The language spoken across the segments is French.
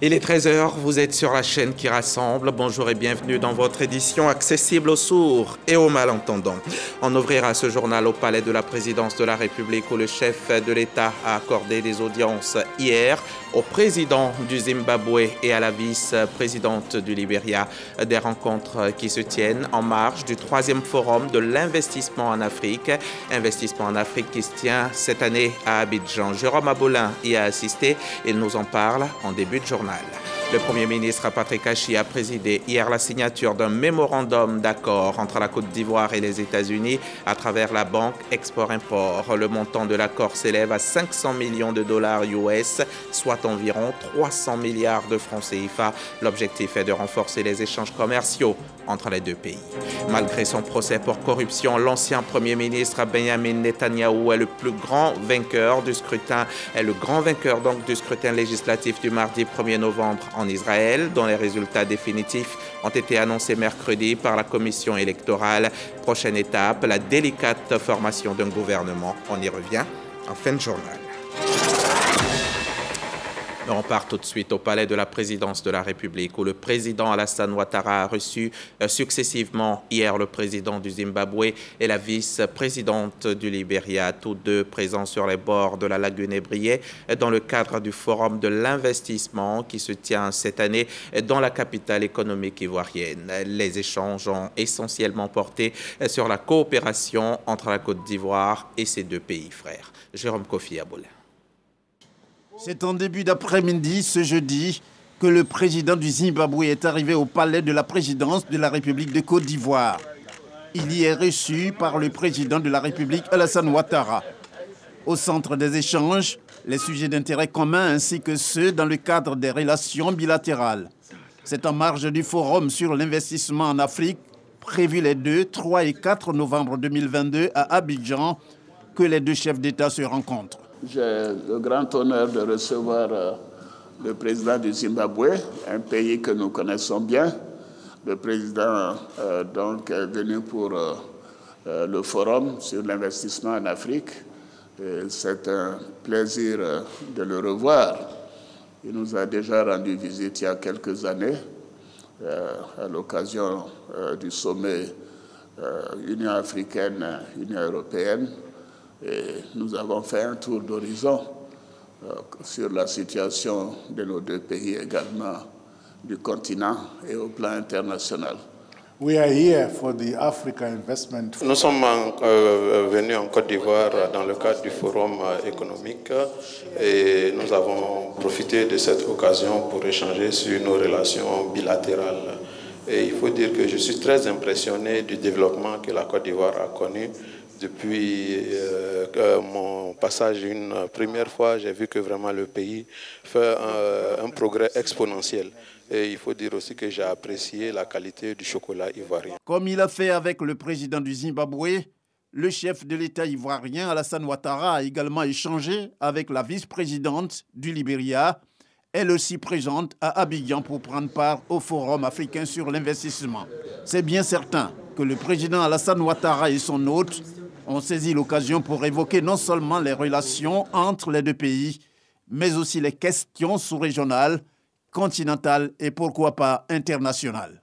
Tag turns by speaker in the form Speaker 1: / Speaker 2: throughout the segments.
Speaker 1: Il est 13 heures, vous êtes sur la chaîne qui rassemble. Bonjour et bienvenue dans votre édition accessible aux sourds et aux malentendants. On ouvrira ce journal au palais de la présidence de la République où le chef de l'État a accordé des audiences hier au président du Zimbabwe et à la vice-présidente du Libéria. Des rencontres qui se tiennent en marge du 3e forum de l'investissement en Afrique. Investissement en Afrique qui se tient cette année à Abidjan. Jérôme Abolin y a assisté. Il nous en parle en début de journal. Le Premier ministre Patrick Achi a présidé hier la signature d'un mémorandum d'accord entre la Côte d'Ivoire et les États-Unis à travers la banque Export-Import. Le montant de l'accord s'élève à 500 millions de dollars US, soit environ 300 milliards de francs CFA. L'objectif est de renforcer les échanges commerciaux entre les deux pays. Malgré son procès pour corruption, l'ancien Premier ministre Benjamin Netanyahou est le plus grand vainqueur du scrutin, du scrutin législatif du mardi 1er novembre en Israël, dont les résultats définitifs ont été annoncés mercredi par la commission électorale. Prochaine étape, la délicate formation d'un gouvernement. On y revient en fin de journal. On part tout de suite au palais de la présidence de la République où le président Alassane Ouattara a reçu successivement hier le président du Zimbabwe et la vice-présidente du Libéria, tous deux présents sur les bords de la lagune Ébrié dans le cadre du forum de l'investissement qui se tient cette année dans la capitale économique ivoirienne. Les échanges ont essentiellement porté sur la coopération entre la Côte d'Ivoire et ses deux pays frères. Jérôme Kofi Abolin.
Speaker 2: C'est en début d'après-midi, ce jeudi, que le président du Zimbabwe est arrivé au palais de la présidence de la République de Côte d'Ivoire. Il y est reçu par le président de la République, Alassane Ouattara. Au centre des échanges, les sujets d'intérêt commun ainsi que ceux dans le cadre des relations bilatérales. C'est en marge du forum sur l'investissement en Afrique, prévu les 2, 3 et 4 novembre 2022 à Abidjan, que les deux chefs d'État se rencontrent.
Speaker 3: J'ai le grand honneur de recevoir le président du Zimbabwe, un pays que nous connaissons bien. Le président est venu pour le forum sur l'investissement en Afrique. C'est un plaisir de le revoir. Il nous a déjà rendu visite il y a quelques années à l'occasion du sommet Union africaine-Union européenne. Et nous avons fait un tour d'horizon sur la situation de nos deux pays, également du continent et au plan international.
Speaker 4: We are here for the Africa Investment.
Speaker 5: Nous sommes venus en Côte d'Ivoire dans le cadre du forum économique et nous avons profité de cette occasion pour échanger sur nos relations bilatérales. Et il faut dire que je suis très impressionné du développement que la Côte d'Ivoire a connu. Depuis mon passage une première fois, j'ai vu que vraiment le pays fait un progrès exponentiel. Et il faut dire aussi que j'ai apprécié la qualité du chocolat ivoirien.
Speaker 2: Comme il a fait avec le président du Zimbabwe, le chef de l'État ivoirien, Alassane Ouattara, a également échangé avec la vice-présidente du Libéria, elle aussi présente à Abidjan pour prendre part au Forum africain sur l'investissement. C'est bien certain que le président Alassane Ouattara et son hôte ont saisi l'occasion pour évoquer non seulement les relations entre les deux pays, mais aussi les questions sous-régionales, continentales et pourquoi pas internationales.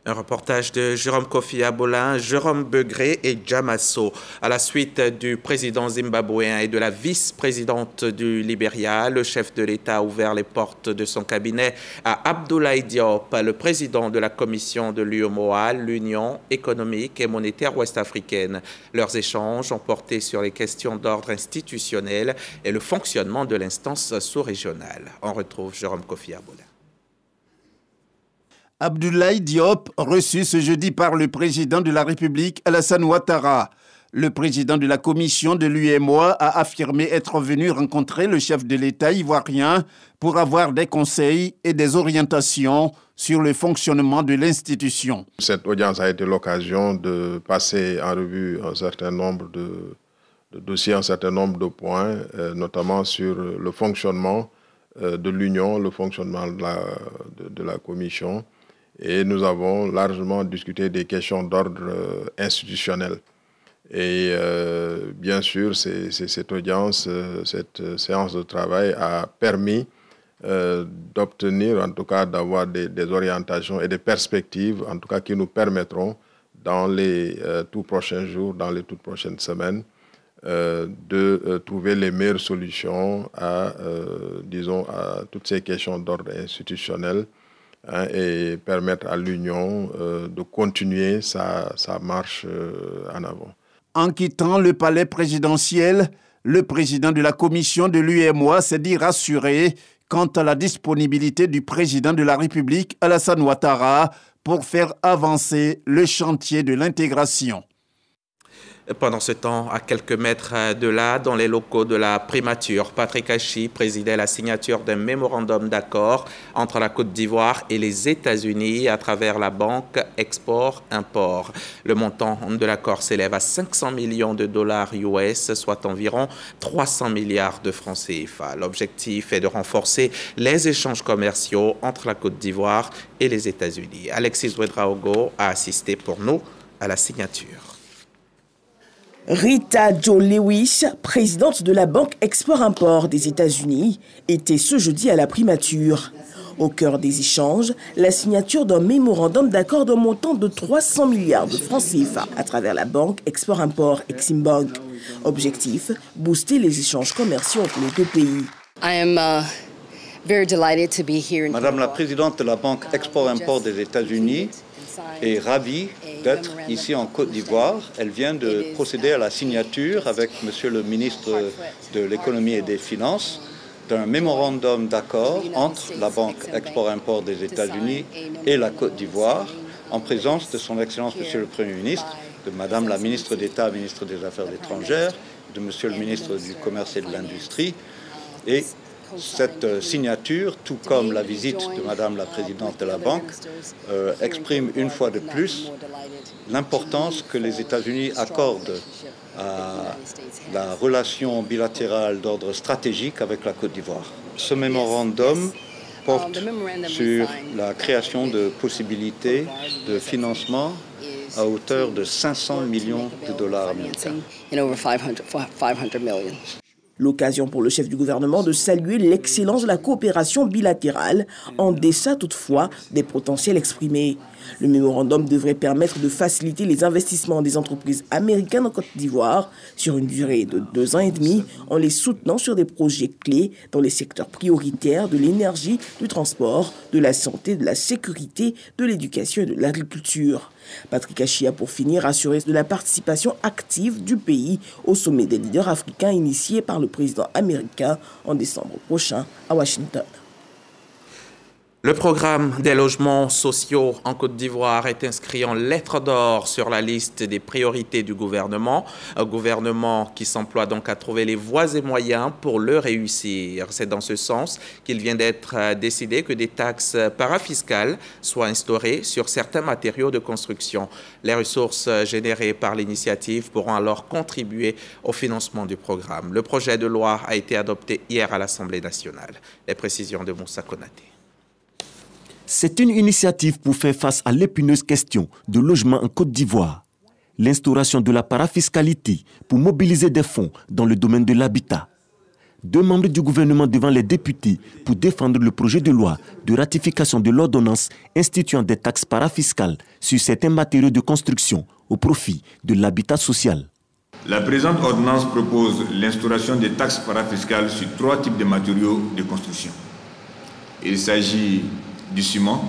Speaker 1: Un reportage de Jérôme Kofi Abolin, Jérôme Begré et Jamasso. À la suite du président zimbabwéen et de la vice-présidente du Libéria, le chef de l'État a ouvert les portes de son cabinet à Abdoulaye Diop, le président de la commission de l'UEMOA, l'Union économique et monétaire ouest-africaine. Leurs échanges ont porté sur les questions d'ordre institutionnel et le fonctionnement de l'instance sous-régionale. On retrouve Jérôme Kofi Abolin.
Speaker 2: Abdoulaye Diop, reçu ce jeudi par le président de la République, Alassane Ouattara. Le président de la commission de l'UEMOA a affirmé être venu rencontrer le chef de l'État ivoirien pour avoir des conseils et des orientations sur le fonctionnement de l'institution.
Speaker 6: Cette audience a été l'occasion de passer en revue un certain nombre de dossiers, un certain nombre de points, notamment sur le fonctionnement de l'Union, le fonctionnement de la commission. Et nous avons largement discuté des questions d'ordre institutionnel. Et bien sûr, cette audience, cette séance de travail a permis d'obtenir, en tout cas d'avoir des orientations et des perspectives, en tout cas qui nous permettront dans les tout prochains jours, dans les toutes prochaines semaines, de trouver les meilleures solutions à, disons, à toutes ces questions d'ordre institutionnel, hein, et permettre à l'Union de continuer sa marche en avant.
Speaker 2: En quittant le palais présidentiel, le président de la commission de l'UEMOA s'est dit rassuré quant à la disponibilité du président de la République, Alassane Ouattara, pour faire avancer le chantier de l'intégration.
Speaker 1: Pendant ce temps, à quelques mètres de là, dans les locaux de la primature, Patrick Achi présidait la signature d'un mémorandum d'accord entre la Côte d'Ivoire et les États-Unis à travers la banque Export-Import. Le montant de l'accord s'élève à 500 millions de dollars US, soit environ 300 milliards de francs CFA. L'objectif est de renforcer les échanges commerciaux entre la Côte d'Ivoire et les États-Unis. Alexis Ouedraogo a assisté pour nous à la signature.
Speaker 7: Rita Jo Lewis, présidente de la Banque Export-Import des États-Unis, était ce jeudi à la primature. Au cœur des échanges, la signature d'un mémorandum d'accord d'un montant de 300 milliards de francs CFA à travers la Banque Export-Import Eximbank. Objectif, booster les échanges commerciaux entre les deux pays.
Speaker 8: Madame la présidente de la Banque Export-Import des États-Unis est ravie d'être ici en Côte d'Ivoire. Elle vient de procéder à la signature avec Monsieur le ministre de l'Économie et des Finances d'un mémorandum d'accord entre la Banque Export-Import des États-Unis et la Côte d'Ivoire, en présence de son Excellence Monsieur le Premier ministre, de Madame la ministre d'État, ministre des Affaires étrangères, de Monsieur le ministre du Commerce et de l'Industrie. Et cette signature, tout comme la visite de Madame la Présidente de la Banque, exprime une fois de plus l'importance que les États-Unis accordent à la relation bilatérale d'ordre stratégique avec la Côte d'Ivoire. Ce mémorandum porte sur la création de possibilités de financement à hauteur de 500 millions de dollars américains.
Speaker 7: L'occasion pour le chef du gouvernement de saluer l'excellence de la coopération bilatérale, en deçà toutefois des potentiels exprimés. Le mémorandum devrait permettre de faciliter les investissements des entreprises américaines en Côte d'Ivoire sur une durée de 2 ans et demi, en les soutenant sur des projets clés dans les secteurs prioritaires de l'énergie, du transport, de la santé, de la sécurité, de l'éducation et de l'agriculture. Patrick Achi a pour finir assuré de la participation active du pays au sommet des leaders africains initié par le président américain en décembre prochain à Washington.
Speaker 1: Le programme des logements sociaux en Côte d'Ivoire est inscrit en lettres d'or sur la liste des priorités du gouvernement. Un gouvernement qui s'emploie donc à trouver les voies et moyens pour le réussir. C'est dans ce sens qu'il vient d'être décidé que des taxes parafiscales soient instaurées sur certains matériaux de construction. Les ressources générées par l'initiative pourront alors contribuer au financement du programme. Le projet de loi a été adopté hier à l'Assemblée nationale. Les précisions de Moussa Konaté.
Speaker 9: C'est une initiative pour faire face à l'épineuse question de logement en Côte d'Ivoire. L'instauration de la parafiscalité pour mobiliser des fonds dans le domaine de l'habitat. 2 membres du gouvernement devant les députés pour défendre le projet de loi de ratification de l'ordonnance instituant des taxes parafiscales sur certains matériaux de construction au profit de l'habitat social.
Speaker 10: La présente ordonnance propose l'instauration des taxes parafiscales sur 3 types de matériaux de construction. Il s'agit du ciment,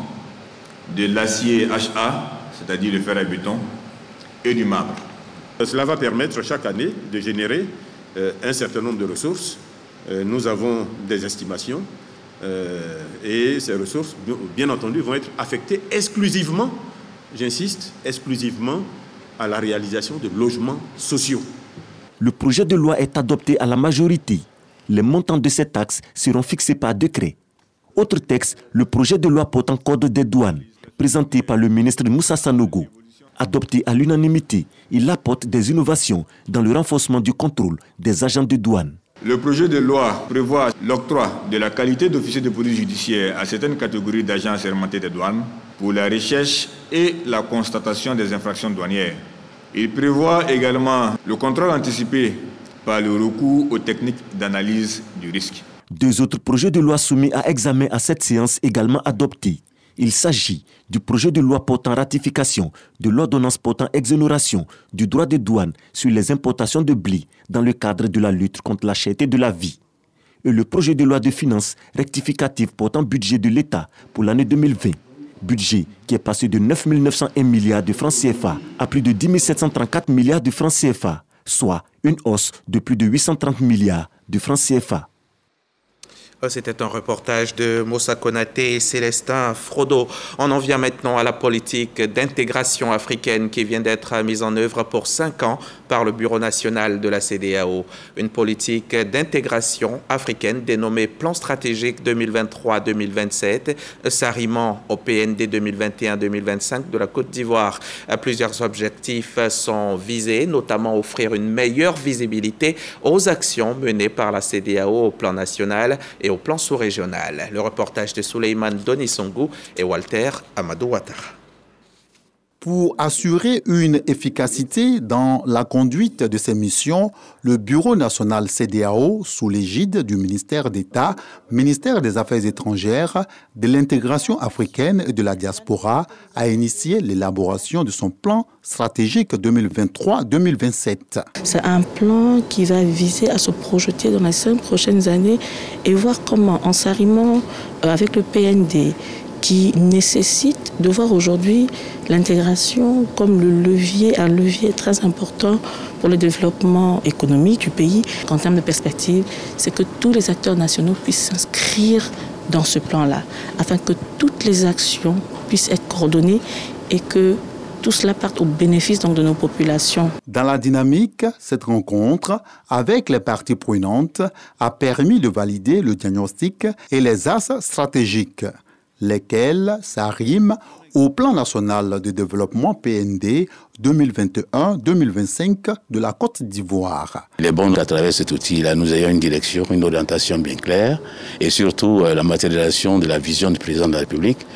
Speaker 10: de l'acier HA, c'est-à-dire le fer à béton, et du marbre.
Speaker 11: Cela va permettre chaque année de générer un certain nombre de ressources. Nous avons des estimations et ces ressources, bien entendu, vont être affectées exclusivement, j'insiste, exclusivement à la réalisation de logements sociaux.
Speaker 9: Le projet de loi est adopté à la majorité. Les montants de ces taxes seront fixés par décret. Autre texte, le projet de loi portant code des douanes, présenté par le ministre Moussa Sanogo. Adopté à l'unanimité, il apporte des innovations dans le renforcement du contrôle des agents de douane.
Speaker 10: Le projet de loi prévoit l'octroi de la qualité d'officier de police judiciaire à certaines catégories d'agents assermentés des douanes pour la recherche et la constatation des infractions douanières. Il prévoit également le contrôle anticipé par le recours aux techniques d'analyse du risque.
Speaker 9: 2 autres projets de loi soumis à examen à cette séance également adoptés. Il s'agit du projet de loi portant ratification de l'ordonnance portant exonération du droit de douane sur les importations de blé dans le cadre de la lutte contre la cherté de la vie. Et le projet de loi de finances rectificative portant budget de l'État pour l'année 2020. Budget qui est passé de 9 901 milliards de francs CFA à plus de 10 734 milliards de francs CFA, soit une hausse de plus de 830 milliards de francs CFA.
Speaker 1: C'était un reportage de Moussa Konaté et Célestin Frodo. On en vient maintenant à la politique d'intégration africaine qui vient d'être mise en œuvre pour 5 ans par le Bureau national de la CEDEAO. Une politique d'intégration africaine dénommée Plan stratégique 2023-2027, s'arrimant au PND 2021-2025 de la Côte d'Ivoire. Plusieurs objectifs sont visés, notamment offrir une meilleure visibilité aux actions menées par la CEDEAO au plan national et au plan sous-régional. Le reportage de Souleymane Donisongou et Walter Amadou Ouattara.
Speaker 12: Pour assurer une efficacité dans la conduite de ces missions, le Bureau national CEDEAO, sous l'égide du ministère d'État, ministère des Affaires étrangères, de l'intégration africaine et de la diaspora, a initié l'élaboration de son plan stratégique 2023-2027.
Speaker 13: C'est un plan qui va viser à se projeter dans les 5 prochaines années et voir comment, en s'arrimant avec le PND, qui nécessite de voir aujourd'hui l'intégration comme un levier très important pour le développement économique du pays. En termes de perspective, c'est que tous les acteurs nationaux puissent s'inscrire dans ce plan-là, afin que toutes les actions puissent être coordonnées et que tout cela parte au bénéfice donc, de nos populations.
Speaker 12: Dans la dynamique, cette rencontre avec les parties prenantes a permis de valider le diagnostic et les axes stratégiques, lesquels s'arriment au plan national de développement PND 2021-2025 de la Côte d'Ivoire.
Speaker 14: Il est bon qu'à travers cet outil-là, nous ayons une direction, une orientation bien claire et surtout la matérialisation de la vision du président de la République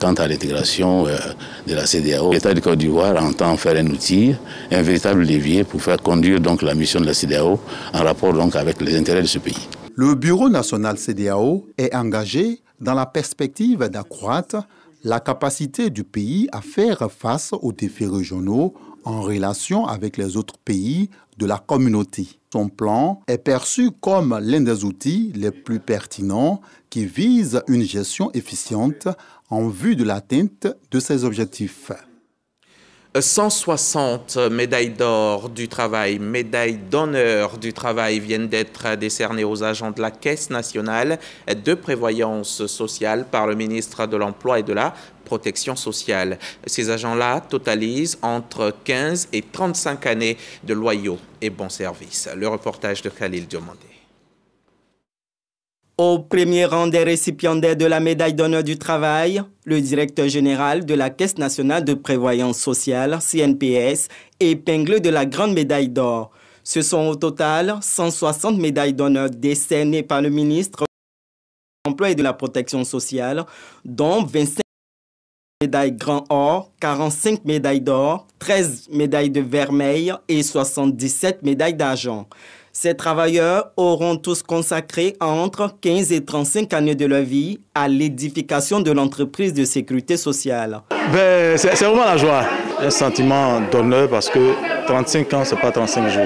Speaker 14: quant à l'intégration de la CEDEAO. L'État de Côte d'Ivoire entend faire un outil, un véritable levier pour faire conduire donc la mission de la CEDEAO en rapport donc avec les intérêts de ce pays.
Speaker 12: Le Bureau national CEDEAO est engagé dans la perspective d'accroître la capacité du pays à faire face aux défis régionaux en relation avec les autres pays de la communauté. Son plan est perçu comme l'un des outils les plus pertinents qui vise une gestion efficiente en vue de l'atteinte de ces objectifs.
Speaker 1: 160 médailles d'or du travail, médailles d'honneur du travail viennent d'être décernées aux agents de la Caisse nationale de prévoyance sociale par le ministre de l'Emploi et de la Protection sociale. Ces agents-là totalisent entre 15 et 35 années de loyaux et bons services. Le reportage de Khalil Diomandé.
Speaker 15: Au premier rang des récipiendaires de la médaille d'honneur du travail, le directeur général de la Caisse nationale de prévoyance sociale, CNPS, épinglé de la grande médaille d'or. Ce sont au total 160 médailles d'honneur décernées par le ministre de l'Emploi et de la Protection sociale, dont 25 médailles grand or, 45 médailles d'or, 13 médailles de vermeil et 77 médailles d'argent. Ces travailleurs auront tous consacré entre 15 et 35 années de leur vie à l'édification de l'entreprise de sécurité sociale.
Speaker 16: C'est vraiment la joie, un sentiment d'honneur parce que 35 ans, ce n'est pas 35 jours.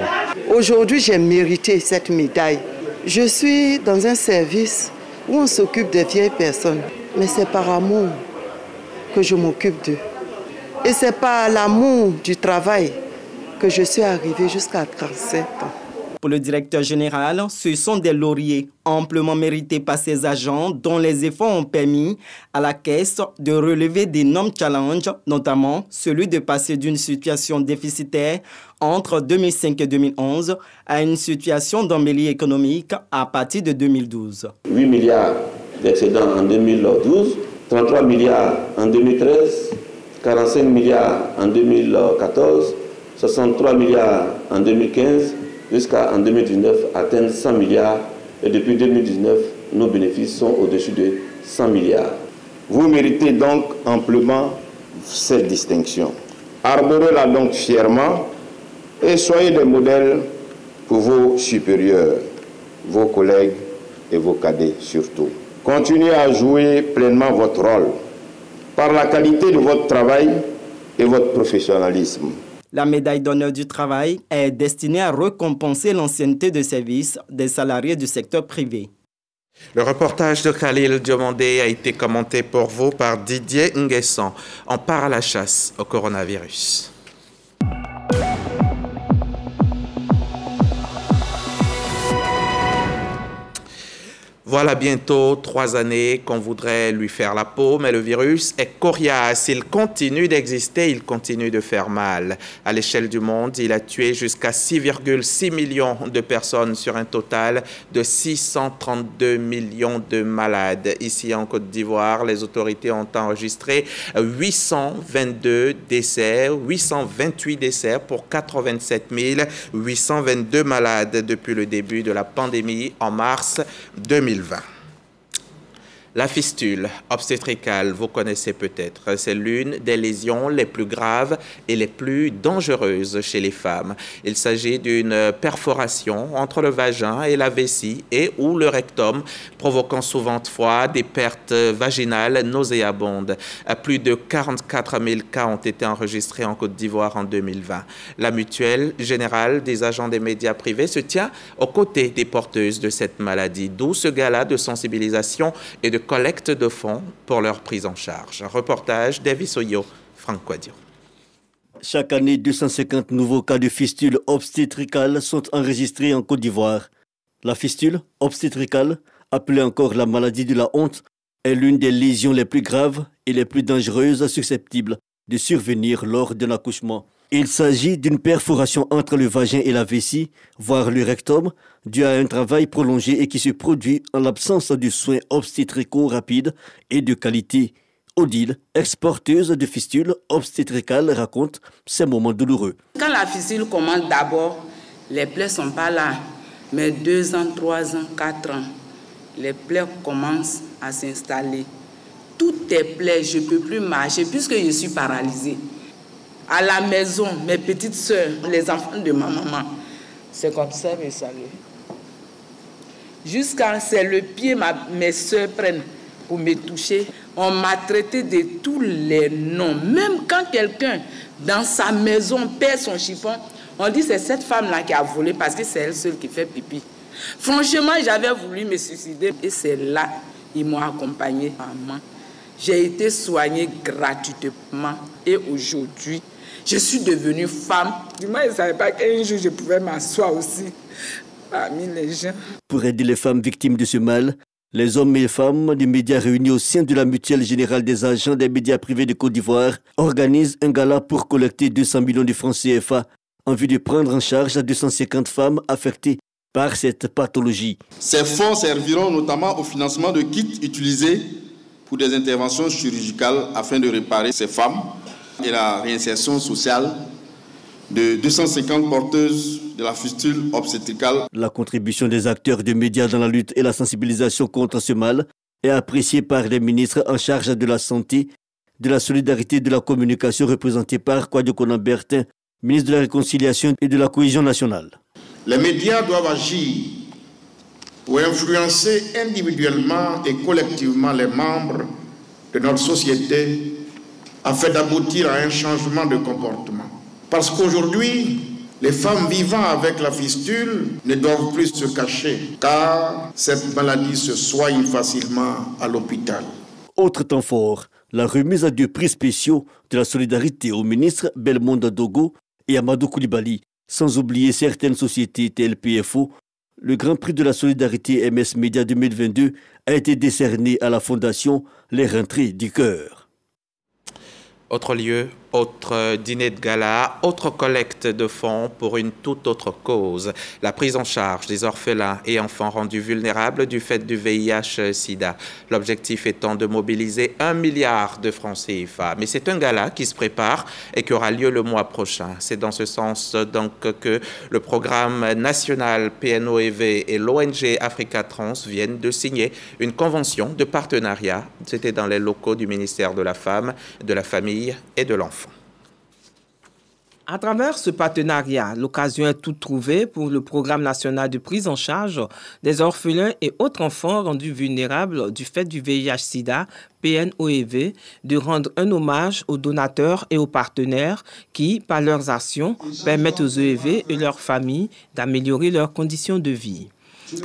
Speaker 17: Aujourd'hui, j'ai mérité cette médaille. Je suis dans un service où on s'occupe des vieilles personnes, mais c'est par amour que je m'occupe d'eux. Et c'est par l'amour du travail que je suis arrivée jusqu'à 37 ans.
Speaker 15: Pour le directeur général, ce sont des lauriers amplement mérités par ces agents dont les efforts ont permis à la Caisse de relever d'énormes challenges, notamment celui de passer d'une situation déficitaire entre 2005 et 2011 à une situation d'embellie économique à partir de 2012.
Speaker 18: 8 milliards d'excédents en 2012, 33 milliards en 2013, 45 milliards en 2014, 63 milliards en 2015, jusqu'en 2019 atteindre 100 milliards et depuis 2019, nos bénéfices sont au-dessus de 100 milliards.
Speaker 19: Vous méritez donc amplement cette distinction. Arborez-la donc fièrement et soyez des modèles pour vos supérieurs, vos collègues et vos cadets surtout. Continuez à jouer pleinement votre rôle par la qualité de votre travail et votre professionnalisme.
Speaker 15: La médaille d'honneur du travail est destinée à récompenser l'ancienneté de service des salariés du secteur privé.
Speaker 1: Le reportage de Khalil Diomandé a été commenté pour vous par Didier Nguessan. On part à la chasse au coronavirus. Voilà bientôt 3 années qu'on voudrait lui faire la peau, mais le virus est coriace. Il continue d'exister, il continue de faire mal. À l'échelle du monde, il a tué jusqu'à 6,6 millions de personnes sur un total de 632 millions de malades. Ici en Côte d'Ivoire, les autorités ont enregistré 822 décès, 828 décès pour 87 822 malades depuis le début de la pandémie en mars 2020. La fistule obstétricale, vous connaissez peut-être, c'est l'une des lésions les plus graves et les plus dangereuses chez les femmes. Il s'agit d'une perforation entre le vagin et la vessie et ou le rectum, provoquant souvent des pertes vaginales nauséabondes. Plus de 44 000 cas ont été enregistrés en Côte d'Ivoire en 2020. La Mutuelle Générale des agents des médias privés se tient aux côtés des porteuses de cette maladie, d'où ce gala de sensibilisation et de collecte de fonds pour leur prise en charge. Un reportage d'Evis Oyo, Franck Quadio.
Speaker 20: Chaque année, 250 nouveaux cas de fistule obstétricale sont enregistrés en Côte d'Ivoire. La fistule obstétricale, appelée encore la maladie de la honte, est l'une des lésions les plus graves et les plus dangereuses susceptibles de survenir lors d'un accouchement. Il s'agit d'une perforation entre le vagin et la vessie, voire le rectum, due à un travail prolongé et qui se produit en l'absence de soins obstétricaux rapides et de qualité. Odile, ex-porteuse de fistules obstétricales, raconte ces moments douloureux.
Speaker 21: Quand la fistule commence d'abord, les plaies ne sont pas là. Mais 2 ans, 3 ans, 4 ans, les plaies commencent à s'installer. Toutes les plaies, je ne peux plus marcher puisque je suis paralysée. À la maison, mes petites sœurs, les enfants de ma maman, c'est comme ça mes saluts. Jusqu'à c'est le pied mes sœurs prennent pour me toucher. On m'a traité de tous les noms. Même quand quelqu'un dans sa maison perd son chiffon, on dit c'est cette femme-là qui a volé parce que c'est elle seule qui fait pipi. Franchement, j'avais voulu me suicider et c'est là qu'ils m'ont accompagnée. Maman. J'ai été soignée gratuitement et aujourd'hui, je suis devenue femme. Du moins, je ne savais pas qu'un jour, je pouvais m'asseoir aussi parmi les gens.
Speaker 20: Pour aider les femmes victimes de ce mal, les hommes et les femmes des médias réunis au sein de la Mutuelle Générale des agents des médias privés de Côte d'Ivoire organisent un gala pour collecter 200 millions de francs CFA en vue de prendre en charge 250 femmes affectées par cette pathologie.
Speaker 22: Ces fonds serviront notamment au financement de kits utilisés pour des interventions chirurgicales afin de réparer ces femmes et la réinsertion sociale de 250 porteuses de la fistule obstétricale.
Speaker 20: La contribution des acteurs de médias dans la lutte et la sensibilisation contre ce mal est appréciée par les ministres en charge de la santé, de la solidarité et de la communication représentés par Kouadio Konan Bertin, ministre de la Réconciliation et de la Cohésion nationale.
Speaker 22: Les médias doivent agir pour influencer individuellement et collectivement les membres de notre société afin d'aboutir à un changement de comportement. Parce qu'aujourd'hui, les femmes vivant avec la fistule ne doivent plus se cacher, car cette maladie se soigne facilement à l'hôpital.
Speaker 20: Autre temps fort, la remise à 2 prix spéciaux de la solidarité aux ministres Belmondo Dogo et Amadou Koulibaly, sans oublier certaines sociétés telles PFO. Le Grand Prix de la solidarité MS Média 2022 a été décerné à la Fondation Les Rentrées du Cœur.
Speaker 1: Autre lieu, autre dîner de gala, autre collecte de fonds pour une toute autre cause, la prise en charge des orphelins et enfants rendus vulnérables du fait du VIH-Sida. L'objectif étant de mobiliser 1 milliard de francs CFA. Mais c'est un gala qui se prépare et qui aura lieu le mois prochain. C'est dans ce sens donc que le programme national PNOEV et l'ONG Africa Trans viennent de signer une convention de partenariat. C'était dans les locaux du ministère de la Femme, de la Famille et de l'Enfant.
Speaker 3: À travers ce partenariat, l'occasion est toute trouvée pour le Programme national de prise en charge des orphelins et autres enfants rendus vulnérables du fait du VIH-Sida, PNOEV, de rendre un hommage aux donateurs et aux partenaires qui, par leurs actions, permettent aux EEV et leurs familles d'améliorer leurs conditions de vie.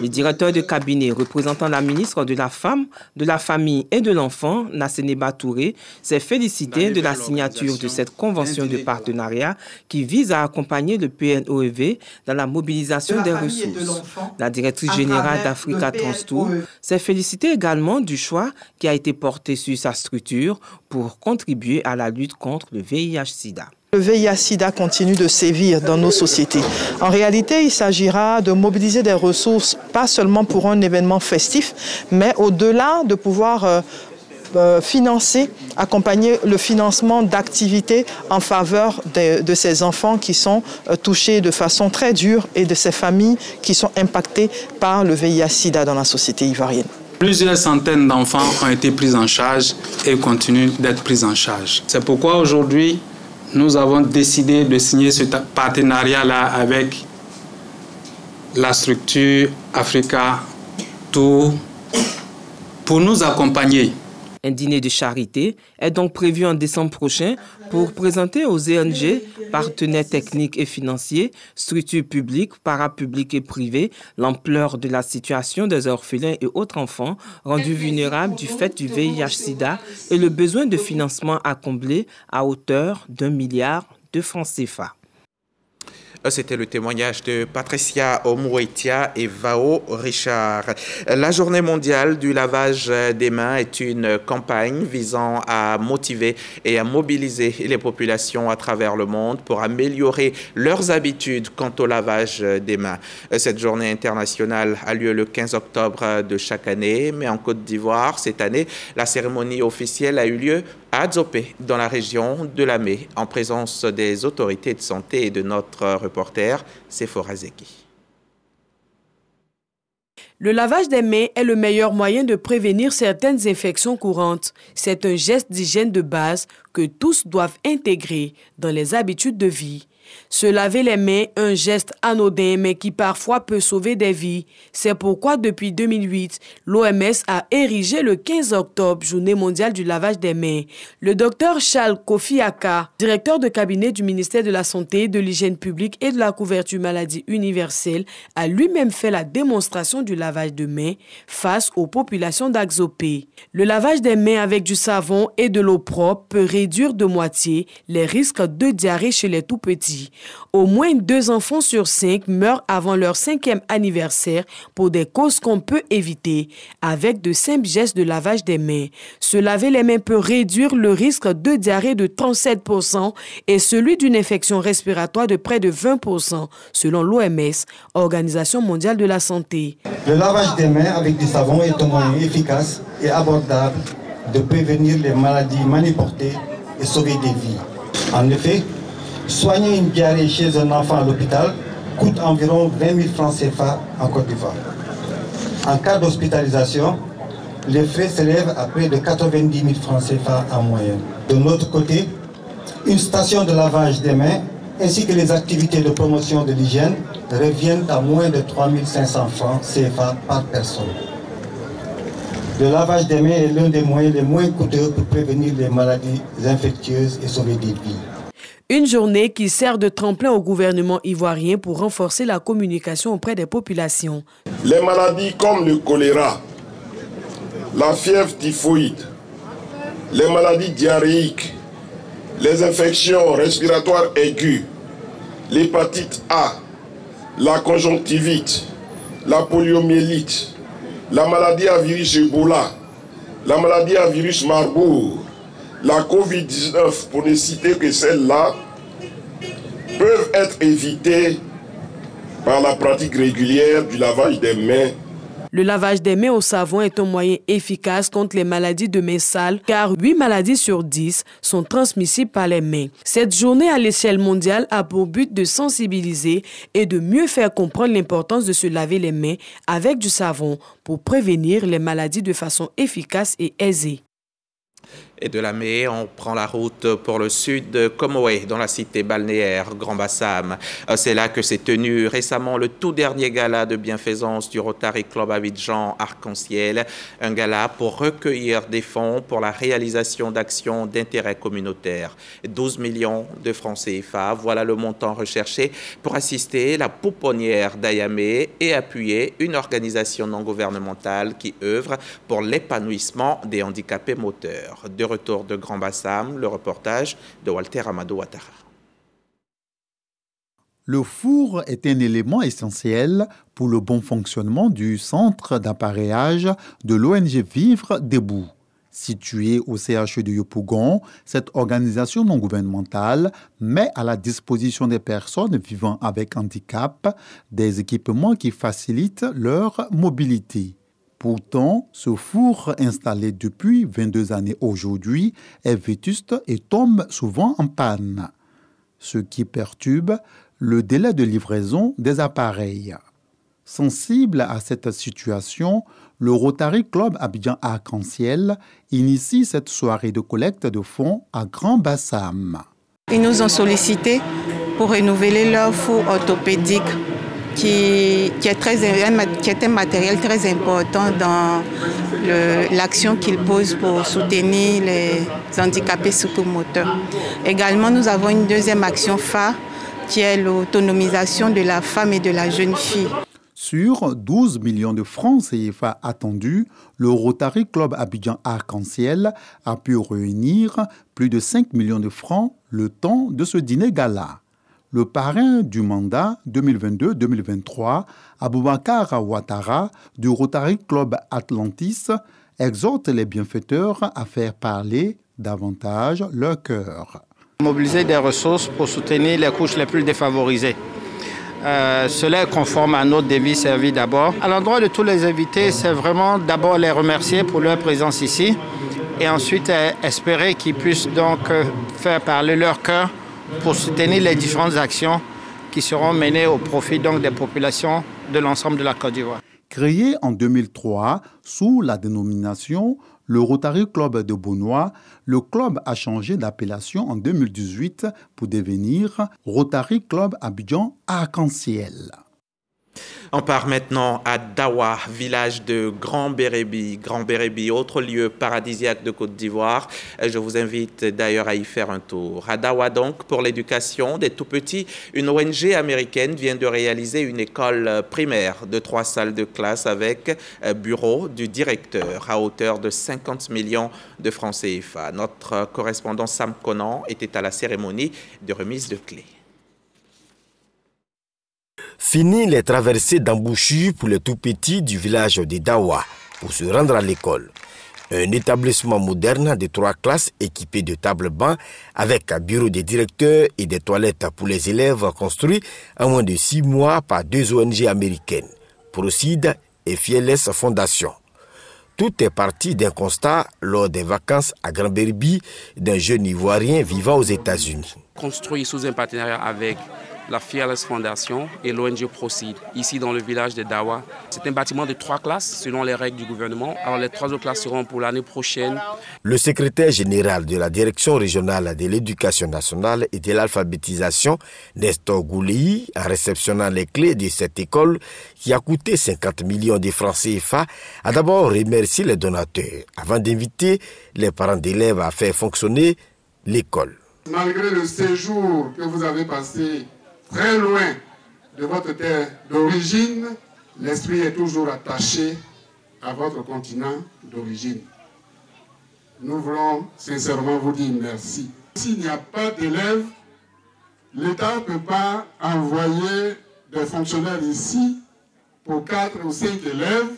Speaker 3: Le directeur de cabinet représentant la ministre de la Femme, de la Famille et de l'Enfant, Nasseneba Touré, s'est félicité de la signature de cette convention de partenariat qui vise à accompagner le PNOEV dans la mobilisation des ressources. La directrice générale d'Africa Transtour s'est félicitée également du choix qui a été porté sur sa structure pour contribuer à la lutte contre le VIH-Sida.
Speaker 4: Le VIH-Sida continue de sévir dans nos sociétés. En réalité, il s'agira de mobiliser des ressources, pas seulement pour un événement festif, mais au-delà de pouvoir financer, accompagner le financement d'activités en faveur de ces enfants qui sont touchés de façon très dure et de ces familles qui sont impactées par le VIH-Sida dans la société ivoirienne.
Speaker 23: Plusieurs centaines d'enfants ont été pris en charge et continuent d'être pris en charge. C'est pourquoi aujourd'hui, nous avons décidé de signer ce partenariat-là avec la structure Africa Tour pour nous accompagner.
Speaker 3: Un dîner de charité est donc prévu en décembre prochain pour présenter aux ONG, partenaires techniques et financiers, structures publiques, parapubliques et privées, l'ampleur de la situation des orphelins et autres enfants rendus vulnérables du fait du VIH-Sida et le besoin de financement à combler à hauteur d'1 milliard de francs CFA.
Speaker 1: C'était le témoignage de Patricia Omouetia et Vao Richard. La journée mondiale du lavage des mains est une campagne visant à motiver et à mobiliser les populations à travers le monde pour améliorer leurs habitudes quant au lavage des mains. Cette journée internationale a lieu le 15 octobre de chaque année, mais en Côte d'Ivoire, cette année, la cérémonie officielle a eu lieu à Adzopé, dans la région de Lamé, en présence des autorités de santé et de notre reporter, Sephora Zeki.
Speaker 24: Le lavage des mains est le meilleur moyen de prévenir certaines infections courantes. C'est un geste d'hygiène de base que tous doivent intégrer dans les habitudes de vie. Se laver les mains, un geste anodin mais qui parfois peut sauver des vies. C'est pourquoi depuis 2008, l'OMS a érigé le 15 octobre, Journée mondiale du lavage des mains. Le docteur Charles Kofi Aka, directeur de cabinet du ministère de la Santé, de l'Hygiène publique et de la couverture maladie universelle, a lui-même fait la démonstration du lavage de mains face aux populations d'Adzopé. Le lavage des mains avec du savon et de l'eau propre peut réduire de moitié les risques de diarrhée chez les tout-petits. Au moins 2 enfants sur 5 meurent avant leur 5e anniversaire pour des causes qu'on peut éviter avec de simples gestes de lavage des mains. Se laver les mains peut réduire le risque de diarrhée de 37% et celui d'une infection respiratoire de près de 20% selon l'OMS, Organisation mondiale de la santé.
Speaker 25: Le lavage des mains avec du savon est un moyen efficace et abordable de prévenir les maladies maniportées et sauver des vies. En effet, soigner une diarrhée chez un enfant à l'hôpital coûte environ 20 000 francs CFA en Côte d'Ivoire. En cas d'hospitalisation, les frais s'élèvent à près de 90 000 francs CFA en moyenne. De l'autre côté, une station de lavage des mains ainsi que les activités de promotion de l'hygiène reviennent à moins de 3 500 francs CFA par personne. Le lavage des mains est l'un des moyens les moins coûteux pour prévenir les maladies infectieuses et sauver des vies.
Speaker 24: Une journée qui sert de tremplin au gouvernement ivoirien pour renforcer la communication auprès des populations.
Speaker 26: Les maladies comme le choléra, la fièvre typhoïde, les maladies diarrhéiques, les infections respiratoires aiguës, l'hépatite A, la conjonctivite, la poliomyélite, la maladie à virus Ebola, la maladie à virus Marburg, la COVID-19, pour ne citer que celles-là, peuvent être évitées par la pratique régulière du lavage des mains.
Speaker 24: Le lavage des mains au savon est un moyen efficace contre les maladies de mains sales, car 8 maladies sur 10 sont transmissibles par les mains. Cette journée à l'échelle mondiale a pour but de sensibiliser et de mieux faire comprendre l'importance de se laver les mains avec du savon pour prévenir les maladies de façon efficace et aisée.
Speaker 1: Et de la Mée, on prend la route pour le sud de Comoé, dans la cité balnéaire Grand Bassam. C'est là que s'est tenu récemment le tout dernier gala de bienfaisance du Rotary Club Abidjan Arc-en-Ciel. Un gala pour recueillir des fonds pour la réalisation d'actions d'intérêt communautaire. 12 millions de francs CFA, voilà le montant recherché pour assister la pouponnière d'Ayamé et appuyer une organisation non gouvernementale qui œuvre pour l'épanouissement des handicapés moteurs. De retour de Grand Bassam, le reportage de Walter Amadou Ouattara.
Speaker 12: Le four est un élément essentiel pour le bon fonctionnement du centre d'appareillage de l'ONG Vivre Debout. Situé au CHU de Yopougon, cette organisation non gouvernementale met à la disposition des personnes vivant avec handicap des équipements qui facilitent leur mobilité. Pourtant, ce four installé depuis 22 années aujourd'hui est vétuste et tombe souvent en panne, ce qui perturbe le délai de livraison des appareils. Sensible à cette situation, le Rotary Club Abidjan Arc-en-Ciel initie cette soirée de collecte de fonds à Grand Bassam.
Speaker 2: Ils nous ont sollicité pour renouveler leur four orthopédique qui est un matériel très important dans l'action qu'ils posent pour soutenir les handicapés psychomoteurs. Également, nous avons une deuxième action phare qui est l'autonomisation de la femme et de la jeune fille.
Speaker 12: Sur 12 millions de francs CFA attendus, le Rotary Club Abidjan Arc-en-Ciel a pu réunir plus de 5 millions de francs le temps de ce dîner gala. Le parrain du mandat 2022-2023, Aboubakar Ouattara, du Rotary Club Atlantis, exhorte les bienfaiteurs à faire parler davantage leur cœur.
Speaker 5: Mobiliser des ressources pour soutenir les couches les plus défavorisées. Cela est conforme à notre devise Servir d'abord. À l'endroit de tous les invités, c'est vraiment d'abord les remercier pour leur présence ici et ensuite espérer qu'ils puissent donc faire parler leur cœur pour soutenir les différentes actions qui seront menées au profit donc des populations de l'ensemble de la Côte d'Ivoire.
Speaker 12: Créé en 2003 sous la dénomination le Rotary Club de Beaunois, le club a changé d'appellation en 2018 pour devenir Rotary Club Abidjan Arc-en-Ciel.
Speaker 1: On part maintenant à Dawa, village de Grand Bérébi. Grand Bérébi, autre lieu paradisiaque de Côte d'Ivoire. Je vous invite d'ailleurs à y faire un tour. À Dawa donc, pour l'éducation des tout-petits, une ONG américaine vient de réaliser une école primaire de 3 salles de classe avec bureau du directeur à hauteur de 50 millions de francs CFA. Notre correspondant Sam Conan était à la cérémonie de remise de clés.
Speaker 6: Fini les traversées d'embouchure pour les tout-petits du village de Dawa pour se rendre à l'école. Un établissement moderne de 3 classes équipé de tables-bancs avec un bureau de directeur et des toilettes pour les élèves construit en moins de 6 mois par 2 ONG américaines, Procide et Fearless Foundation. Tout est parti d'un constat lors des vacances à Grand Bérébi d'un jeune Ivoirien vivant aux États-Unis.
Speaker 7: Construit sous un partenariat avec la Fearless Foundation et l'ONG Procide, ici dans le village de Dawa. C'est un bâtiment de 3 classes selon les règles du gouvernement. Alors les 3 autres classes seront pour l'année prochaine.
Speaker 6: Le secrétaire général de la Direction régionale de l'éducation nationale et de l'alphabétisation, Nestor Goulei, en réceptionnant les clés de cette école qui a coûté 50 millions de francs CFA, a d'abord remercié les donateurs avant d'inviter les parents d'élèves à faire fonctionner l'école.
Speaker 8: Malgré le séjour que vous avez passé très loin de votre terre d'origine, l'esprit est toujours attaché à votre continent d'origine. Nous voulons sincèrement vous dire merci. S'il n'y a pas d'élèves, l'État ne peut pas envoyer des fonctionnaires ici pour 4 ou 5 élèves,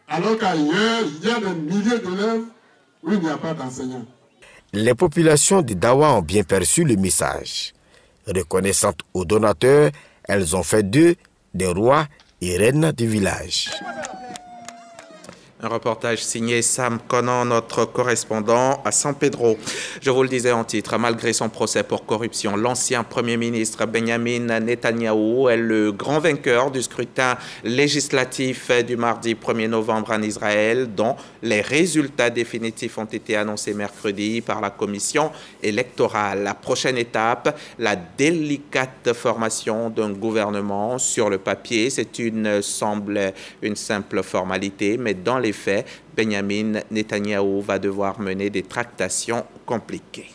Speaker 8: alors qu'ailleurs, il y a des milliers d'élèves où il n'y a pas d'enseignants.
Speaker 6: Les populations de Dawa ont bien perçu le message. Reconnaissantes aux donateurs, elles ont fait d'eux des rois et reines du village.
Speaker 1: Un reportage signé Sam Conan, notre correspondant à San Pedro. Je vous le disais en titre, malgré son procès pour corruption, l'ancien Premier ministre Benjamin Netanyahou est le grand vainqueur du scrutin législatif du mardi 1er novembre en Israël, dont les résultats définitifs ont été annoncés mercredi par la commission électorale. La prochaine étape, la délicate formation d'un gouvernement. Sur le papier, semble une simple formalité, mais dans les faits, Benjamin Netanyahou va devoir mener des tractations compliquées.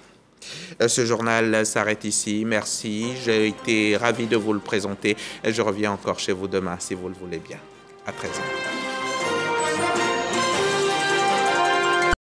Speaker 1: Ce journal s'arrête ici. Merci. J'ai été ravi de vous le présenter. Je reviens encore chez vous demain, si vous le voulez bien. À 13h.